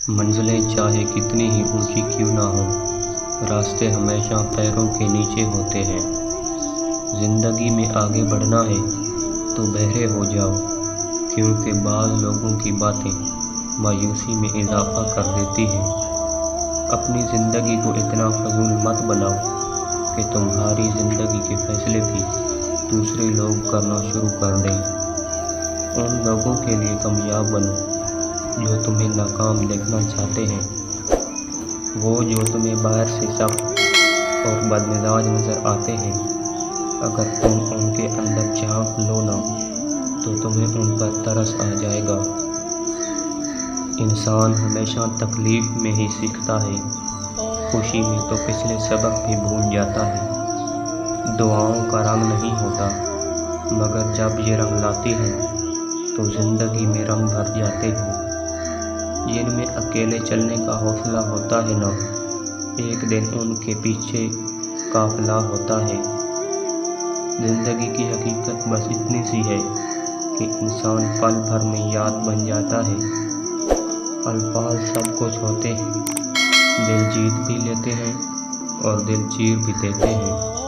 منزلیں چاہے کتنی ہی اونچی کیوں نہ ہوں، راستے ہمیشہ پیروں کے نیچے ہوتے ہیں۔ زندگی میں آگے بڑھنا ہے تو بہرے ہو جاؤ، کیونکہ بعض لوگوں کی باتیں مایوسی میں اضافہ کر دیتی ہیں۔ اپنی زندگی کو اتنا فضول مت بناؤ کہ تمہاری زندگی کے فیصلے بھی دوسرے لوگ کرنا شروع کر دیں۔ ان لوگوں کے لیے کامیاب بنو جو تمہیں ناکام دیکھنا چاہتے ہیں۔ وہ جو تمہیں باہر سے سخت اور بدمزاج نظر آتے ہیں، اگر تم ان کے اندر جھانک لو نا تو تمہیں ان پر ترس آ جائے گا۔ انسان ہمیشہ تکلیف میں ہی سیکھتا ہے، خوشی میں تو پچھلے سبق بھی بھول جاتا ہے۔ دعاؤں کا رنگ نہیں ہوتا، مگر جب یہ رنگ لاتی ہیں تو زندگی میں رنگ بھر جاتے ہیں۔ جن میں اکیلے چلنے کا حوصلہ ہوتا ہے نا، ایک دن ان کے پیچھے قافلہ ہوتا ہے۔ زندگی کی حقیقت بس اتنی سی ہے کہ انسان پل بھر میں یاد بن جاتا ہے۔ الفاظ سب کچھ ہوتے ہیں، دل جیت بھی لیتے ہیں اور دل چیر بھی دیتے ہیں۔